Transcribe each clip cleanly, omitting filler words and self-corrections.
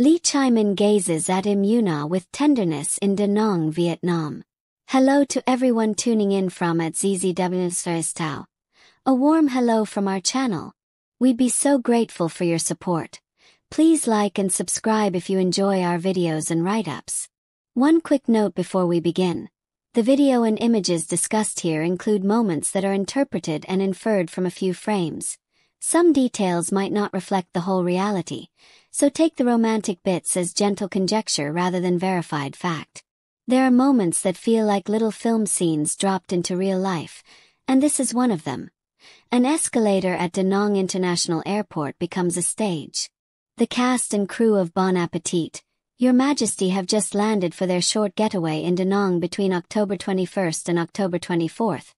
Chae-min gazes at Yoon-ah with tenderness in Da Nang, Vietnam. Hello to everyone tuning in from at ZZW. A warm hello from our channel. We'd be so grateful for your support. Please like and subscribe if you enjoy our videos and write-ups. One quick note before we begin. The video and images discussed here include moments that are interpreted and inferred from a few frames. Some details might not reflect the whole reality, so take the romantic bits as gentle conjecture rather than verified fact. There are moments that feel like little film scenes dropped into real life, and this is one of them. An escalator at Đà Nẵng International Airport becomes a stage. The cast and crew of Bon Appétit, Your Majesty have just landed for their short getaway in Da Nang between October 21st and October 24th,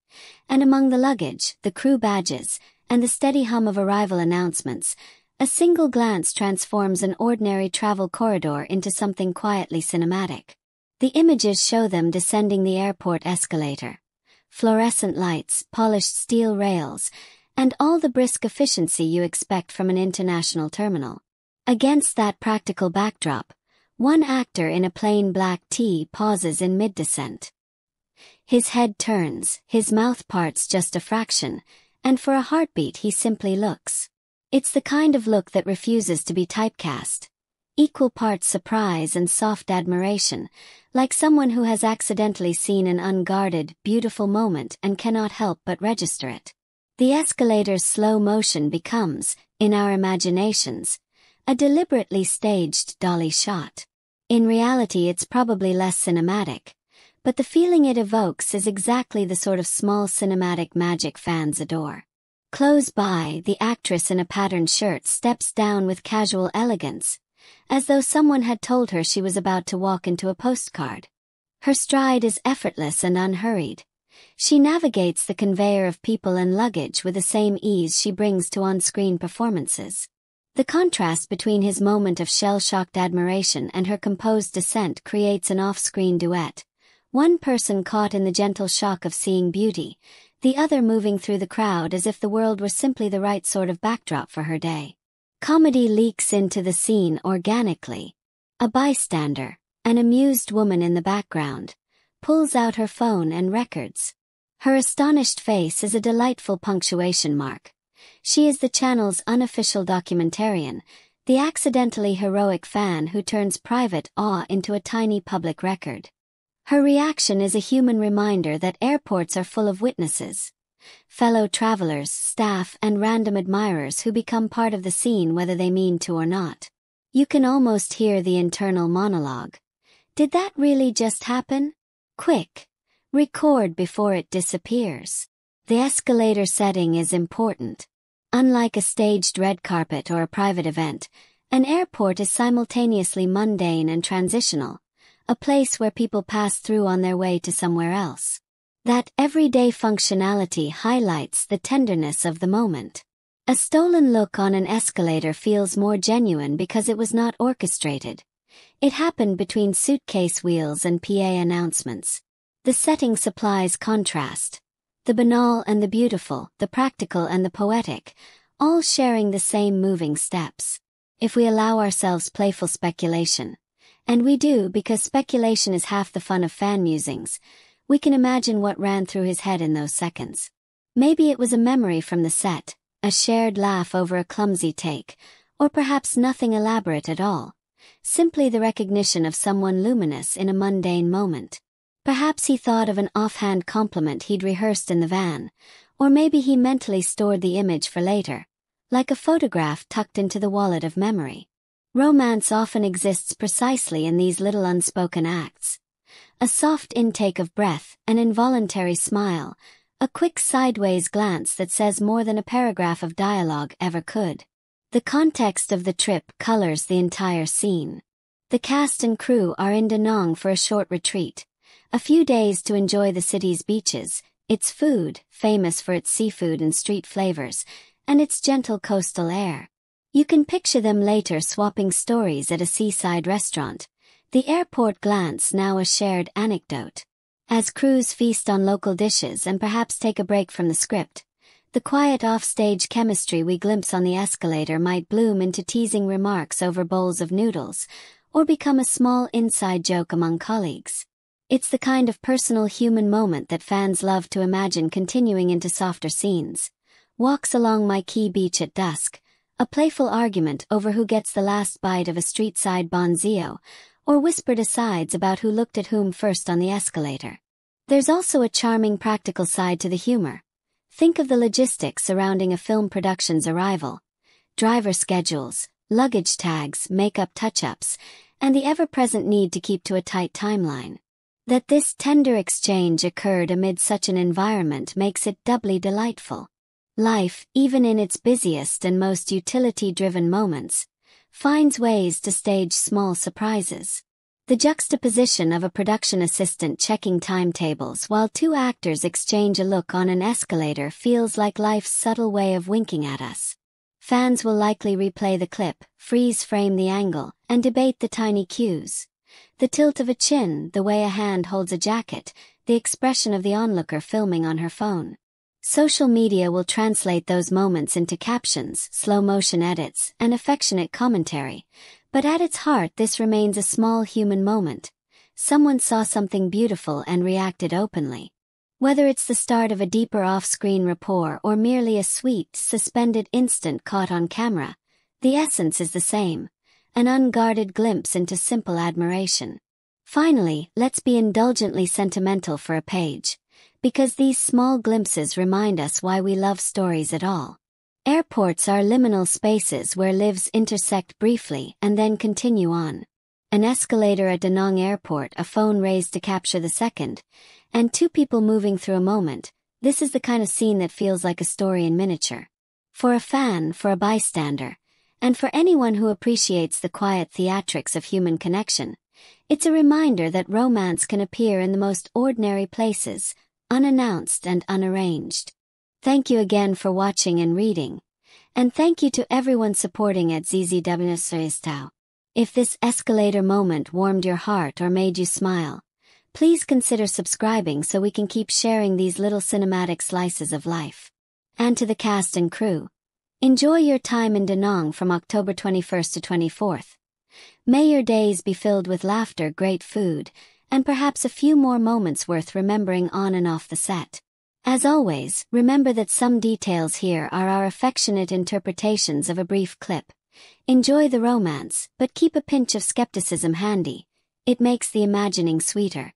and among the luggage, the crew badges, and the steady hum of arrival announcements, a single glance transforms an ordinary travel corridor into something quietly cinematic. The images show them descending the airport escalator. Fluorescent lights, polished steel rails, and all the brisk efficiency you expect from an international terminal. Against that practical backdrop, one actor in a plain black tee pauses in mid-descent. His head turns, his mouth parts just a fraction, and for a heartbeat he simply looks. It's the kind of look that refuses to be typecast. Equal parts surprise and soft admiration, like someone who has accidentally seen an unguarded, beautiful moment and cannot help but register it. The escalator's slow motion becomes, in our imaginations, a deliberately staged dolly shot. In reality it's probably less cinematic, but the feeling it evokes is exactly the sort of small cinematic magic fans adore. Close by, the actress in a patterned shirt steps down with casual elegance, as though someone had told her she was about to walk into a postcard. Her stride is effortless and unhurried. She navigates the conveyor of people and luggage with the same ease she brings to on-screen performances. The contrast between his moment of shell-shocked admiration and her composed descent creates an off-screen duet, one person caught in the gentle shock of seeing beauty, the other moving through the crowd as if the world were simply the right sort of backdrop for her day. Comedy leaks into the scene organically. A bystander, an amused woman in the background, pulls out her phone and records. Her astonished face is a delightful punctuation mark. She is the channel's unofficial documentarian, the accidentally heroic fan who turns private awe into a tiny public record. Her reaction is a human reminder that airports are full of witnesses. Fellow travelers, staff, and random admirers who become part of the scene whether they mean to or not. You can almost hear the internal monologue. Did that really just happen? Quick! Record before it disappears. The escalator setting is important. Unlike a staged red carpet or a private event, an airport is simultaneously mundane and transitional, a place where people pass through on their way to somewhere else. That everyday functionality highlights the tenderness of the moment. A stolen look on an escalator feels more genuine because it was not orchestrated. It happened between suitcase wheels and PA announcements. The setting supplies contrast. The banal and the beautiful, the practical and the poetic, all sharing the same moving steps. If we allow ourselves playful speculation, and we do because speculation is half the fun of fan musings, we can imagine what ran through his head in those seconds. Maybe it was a memory from the set, a shared laugh over a clumsy take, or perhaps nothing elaborate at all, simply the recognition of someone luminous in a mundane moment. Perhaps he thought of an offhand compliment he'd rehearsed in the van, or maybe he mentally stored the image for later, like a photograph tucked into the wallet of memory. Romance often exists precisely in these little unspoken acts. A soft intake of breath, an involuntary smile, a quick sideways glance that says more than a paragraph of dialogue ever could. The context of the trip colors the entire scene. The cast and crew are in Da Nang for a short retreat. A few days to enjoy the city's beaches, its food, famous for its seafood and street flavors, and its gentle coastal air. You can picture them later swapping stories at a seaside restaurant. The airport glance now a shared anecdote. As crews feast on local dishes and perhaps take a break from the script, The quiet offstage chemistry we glimpse on the escalator might bloom into teasing remarks over bowls of noodles, or become a small inside joke among colleagues. It's the kind of personal human moment that fans love to imagine continuing into softer scenes. Walks along Maikee Beach at dusk, a playful argument over who gets the last bite of a street-side bonzio, or whispered asides about who looked at whom first on the escalator. There's also a charming practical side to the humor. Think of the logistics surrounding a film production's arrival. Driver schedules, luggage tags, makeup touch-ups, and the ever-present need to keep to a tight timeline. That this tender exchange occurred amid such an environment makes it doubly delightful. Life, even in its busiest and most utility-driven moments, finds ways to stage small surprises. The juxtaposition of a production assistant checking timetables while two actors exchange a look on an escalator feels like life's subtle way of winking at us. Fans will likely replay the clip, freeze-frame the angle, and debate the tiny cues. The tilt of a chin, the way a hand holds a jacket, the expression of the onlooker filming on her phone. Social media will translate those moments into captions, slow-motion edits, and affectionate commentary. But at its heart this remains a small human moment. Someone saw something beautiful and reacted openly. Whether it's the start of a deeper off-screen rapport or merely a sweet, suspended instant caught on camera, the essence is the same, an unguarded glimpse into simple admiration. Finally, let's be indulgently sentimental for a page, because these small glimpses remind us why we love stories at all. Airports are liminal spaces where lives intersect briefly and then continue on. An escalator at Đà Nẵng Airport, a phone raised to capture the second, and two people moving through a moment. This is the kind of scene that feels like a story in miniature. For a fan, for a bystander, and for anyone who appreciates the quiet theatrics of human connection, it's a reminder that romance can appear in the most ordinary places, unannounced and unarranged. Thank you again for watching and reading. And thank you to everyone supporting at ZZWSRSTOW. If this escalator moment warmed your heart or made you smile, please consider subscribing so we can keep sharing these little cinematic slices of life. And to the cast and crew, enjoy your time in Đà Nẵng from October 21st to 24th. May your days be filled with laughter, great food, and perhaps a few more moments worth remembering on and off the set. As always, remember that some details here are our affectionate interpretations of a brief clip. Enjoy the romance, but keep a pinch of skepticism handy. It makes the imagining sweeter.